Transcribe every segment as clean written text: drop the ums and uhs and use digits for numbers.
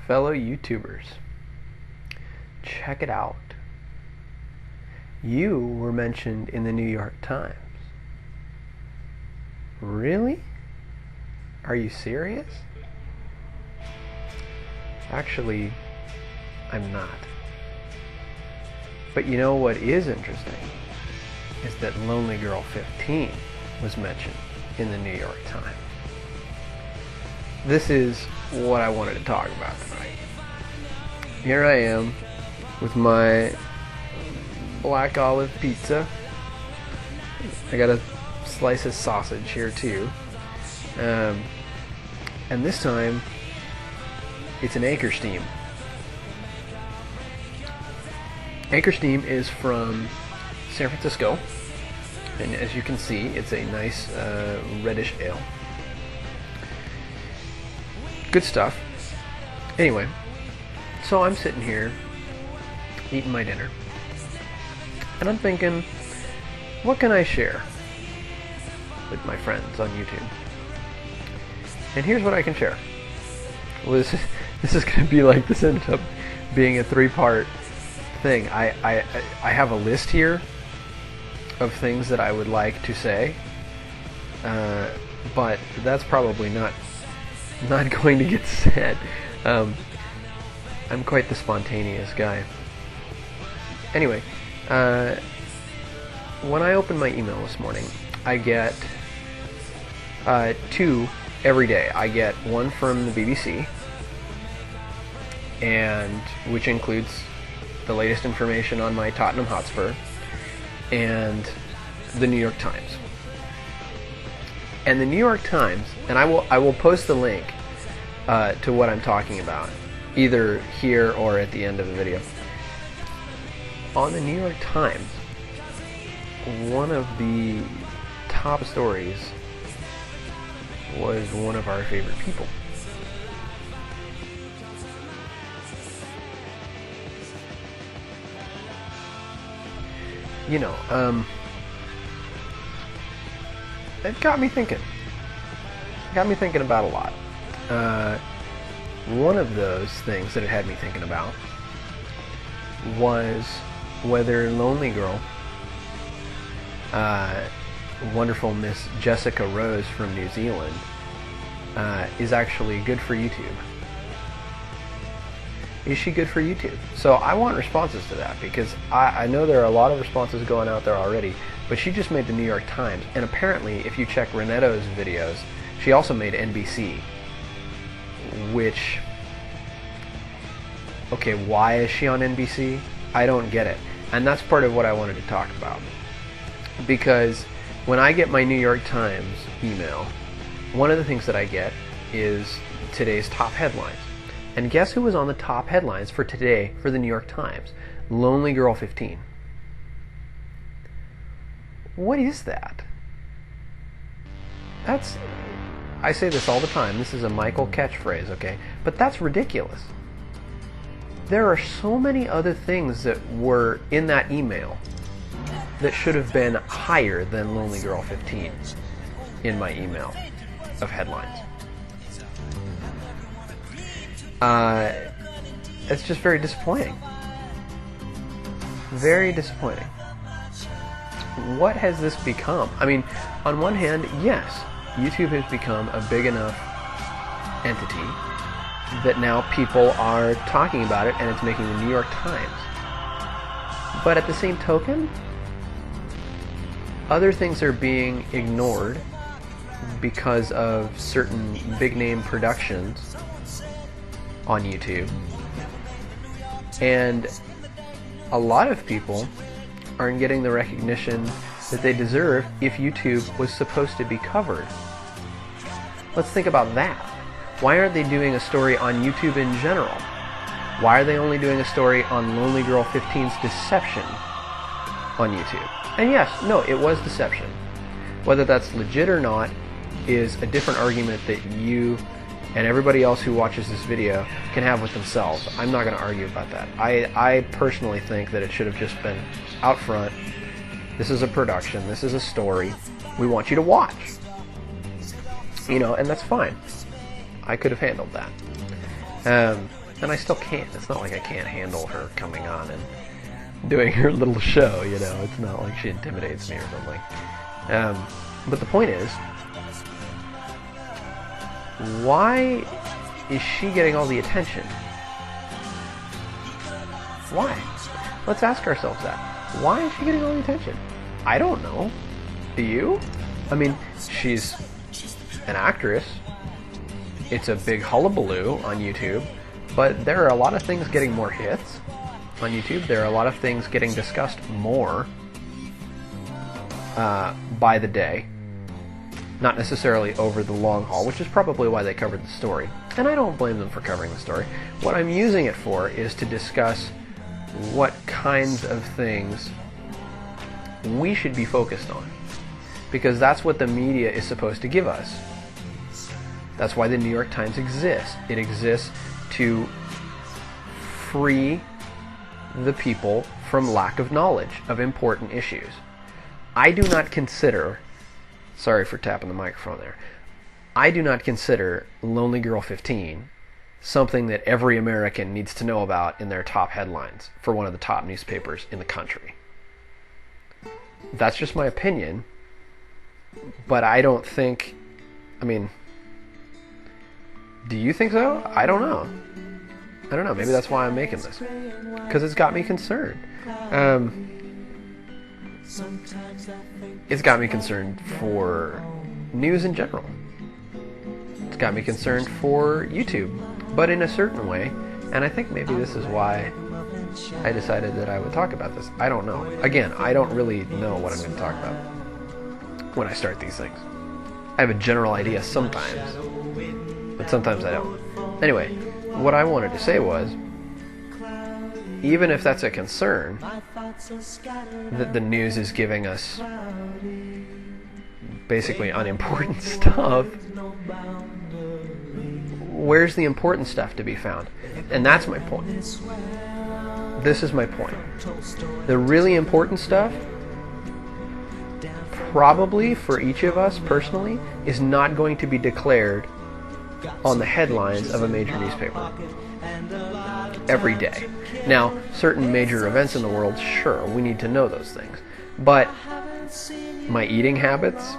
fellow YouTubers. Check it out. You were mentioned in the New York Times. Really? Are you serious? Actually, I'm not. But you know what is interesting is that Lonely Girl 15 was mentioned in the New York Times. This is what I wanted to talk about tonight. Here I am with my black olive pizza. I got a slice of sausage here too. And this time it's an Acre Steam. Acre Steam is from San Francisco, and as you can see, it's a nice reddish ale. Good stuff. Anyway, so I'm sitting here eating my dinner, and I'm thinking, what can I share with my friends on YouTube? And here's what I can share. Well, this is going to be like, this ended up being a three-part thing. I have a list here of things that I would like to say, but that's probably not going to get said. I'm quite the spontaneous guy. Anyway, when I opened my email this morning, I get two every day. I get one from the BBC, and which includes the latest information on my Tottenham Hotspur, and the New York Times. And the New York Times, and I will post the link to what I'm talking about, either here or at the end of the video. On the New York Times, one of the top stories was one of our favorite people. You know, it got me thinking. Got me thinking about a lot. One of those things that it had me thinking about was whether Lonely Girl, wonderful Miss Jessica Rose from New Zealand, is actually good for YouTube. Is she good for YouTube? So I want responses to that, because I know there are a lot of responses going out there already, but she just made the New York Times, and apparently if you check Reneto's videos, she also made NBC, which, okay, why is she on NBC? I don't get it. And that's part of what I wanted to talk about. Because when I get my New York Times email, one of the things that I get is today's top headlines. And guess who was on the top headlines for today for the New York Times? Lonely Girl 15. What is that? I say this all the time. This is a Michael catchphrase, okay? But that's ridiculous. There are so many other things that were in that email that should have been higher than Lonely Girl 15 in my email of headlines. It's just very disappointing. Very disappointing. What has this become? I mean, on one hand, yes, YouTube has become a big enough entity that now people are talking about it and it's making the New York Times. But at the same token, other things are being ignored because of certain big name productions on YouTube. And a lot of people aren't getting the recognition that they deserve if YouTube was supposed to be covered. Let's think about that. Why aren't they doing a story on YouTube in general? Why are they only doing a story on Lonely Girl 15's deception on YouTube? And yes, no, it was deception. Whether that's legit or not is a different argument that you and everybody else who watches this video can have with themselves. I'm not going to argue about that. I personally think that it should have just been out front. This is a production. This is a story. We want you to watch. You know, and that's fine. I could have handled that. And I still can't. It's not like I can't handle her coming on and doing her little show, you know. It's not like she intimidates me or something. But the point is, why is she getting all the attention? Why? Let's ask ourselves that. Why is she getting all the attention? I don't know. Do you? I mean, she's an actress. It's a big hullabaloo on YouTube. But there are a lot of things getting more hits on YouTube. There are a lot of things getting discussed more by the day. Not necessarily over the long haul, which is probably why they covered the story. And I don't blame them for covering the story. What I'm using it for is to discuss what kinds of things we should be focused on. Because that's what the media is supposed to give us. That's why the New York Times exists. It exists to free the people from lack of knowledge of important issues. I do not consider, sorry for tapping the microphone there, I do not consider Lonely Girl 15 something that every American needs to know about in their top headlines for one of the top newspapers in the country. That's just my opinion, but I don't think, I mean, do you think so? I don't know. Maybe that's why I'm making this. Because it's got me concerned. It's got me concerned for news in general. It's got me concerned for YouTube. But in a certain way. And I think maybe this is why I decided that I would talk about this. I don't know. Again, I don't really know what I'm going to talk about when I start these things. I have a general idea sometimes. But sometimes I don't. Anyway, what I wanted to say was, even if that's a concern, that the news is giving us basically unimportant stuff, where's the important stuff to be found? And that's my point. This is my point. The really important stuff, probably for each of us personally, is not going to be declared on the headlines of a major newspaper every day. Now, certain major events in the world, sure, we need to know those things. But my eating habits,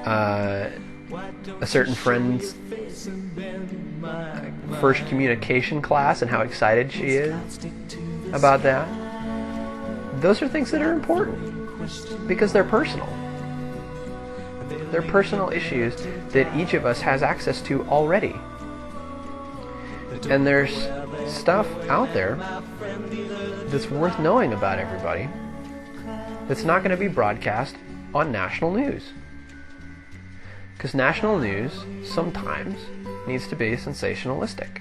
a certain friend's first communication class and how excited she is about that, those are things that are important because they're personal. They're personal issues that each of us has access to already. And there's stuff out there that's worth knowing about everybody that's not going to be broadcast on national news. Because national news sometimes needs to be sensationalistic.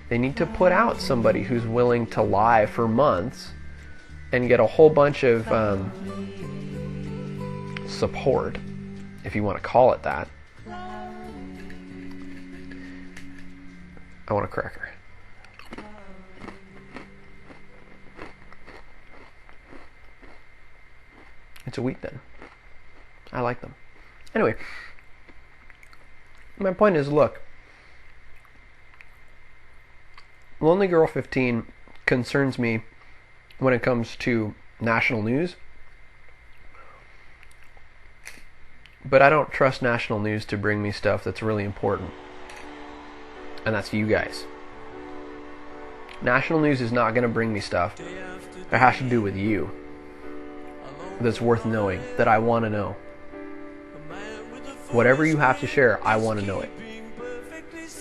They need to put out somebody who's willing to lie for months and get a whole bunch of support, if you want to call it that. I want a cracker. It's a wheat thin. I like them. Anyway, my point is, look, Lonely Girl 15 concerns me when it comes to national news, but I don't trust national news to bring me stuff that's really important. And that's you guys. National news is not going to bring me stuff that has to do with you, that's worth knowing, that I want to know. Whatever you have to share, I want to know it.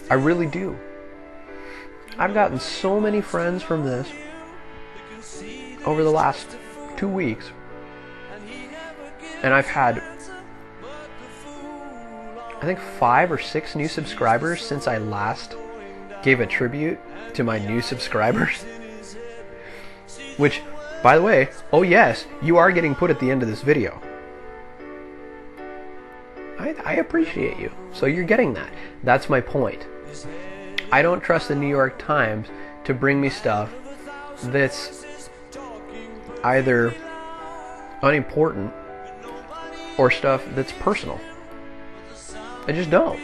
I really do. I've gotten so many friends from this over the last 2 weeks. And I've had, I think, 5 or 6 new subscribers since I last gave a tribute to my new subscribers. Which, by the way, oh yes, you are getting put at the end of this video. I appreciate you. So you're getting that. That's my point. I don't trust the New York Times to bring me stuff that's either unimportant or stuff that's personal. I just don't.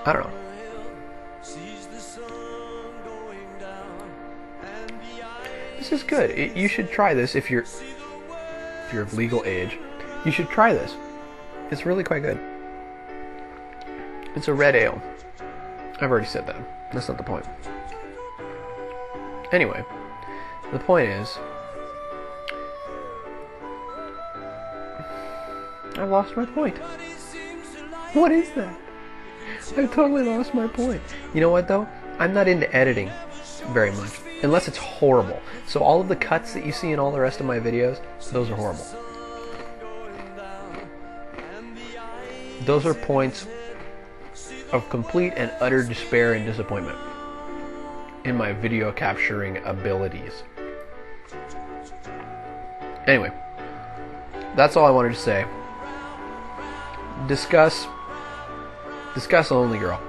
I don't know. This is good. You should try this if you're of legal age. You should try this. It's really quite good. It's a red ale. I've already said that. That's not the point. Anyway, the point is, I've lost my point. What is that? I've totally lost my point. You know what though? I'm not into editing very much, unless it's horrible. So all of the cuts that you see in all the rest of my videos, those are horrible. Those are points of complete and utter despair and disappointment in my video capturing abilities. Anyway, that's all I wanted to say. Discuss Lonely Girl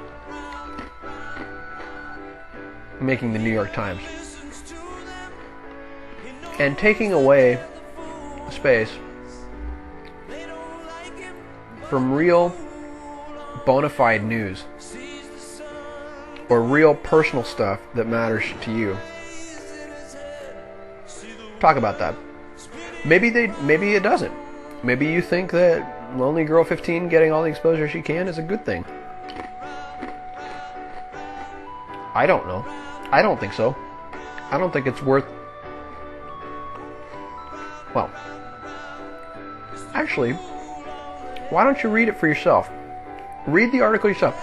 making the New York Times and taking away space from real bona fide news or real personal stuff that matters to you. Talk about that. Maybe it doesn't. Maybe you think that Lonely Girl 15 getting all the exposure she can is a good thing. I don't know. I don't think so. I don't think it's worth... Well, actually, why don't you read it for yourself? Read the article yourself.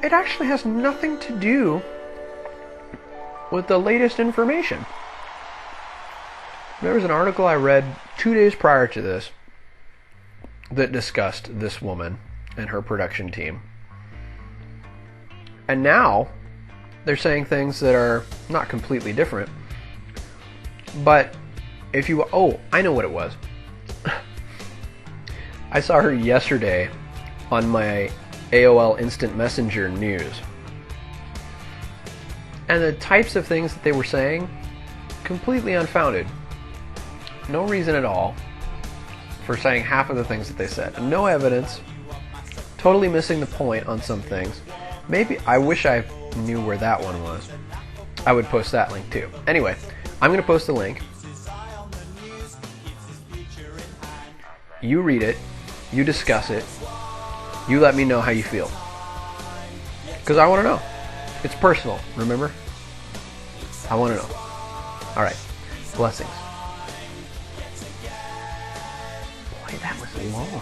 It actually has nothing to do with the latest information. There was an article I read 2 days prior to this that discussed this woman and her production team. And now they're saying things that are not completely different. But if you... Oh, I know what it was. I saw her yesterday on my AOL Instant Messenger news. And the types of things that they were saying, completely unfounded. No reason at all for saying half of the things that they said. No evidence. Totally missing the point on some things. Maybe, I wish I knew where that one was. I would post that link too. Anyway, I'm going to post the link. You read it. You discuss it. You let me know how you feel. Because I want to know. It's personal, remember? I want to know. Alright. Blessings. Boy, that was long.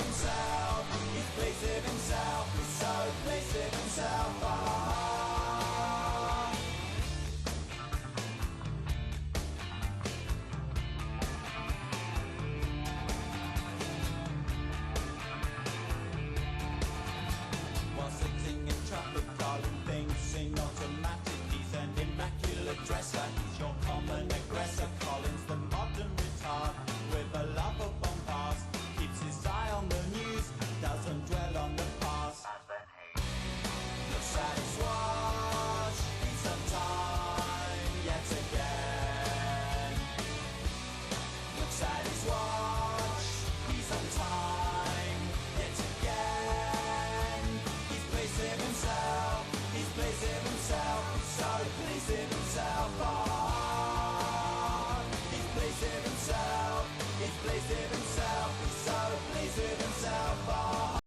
He's placed himself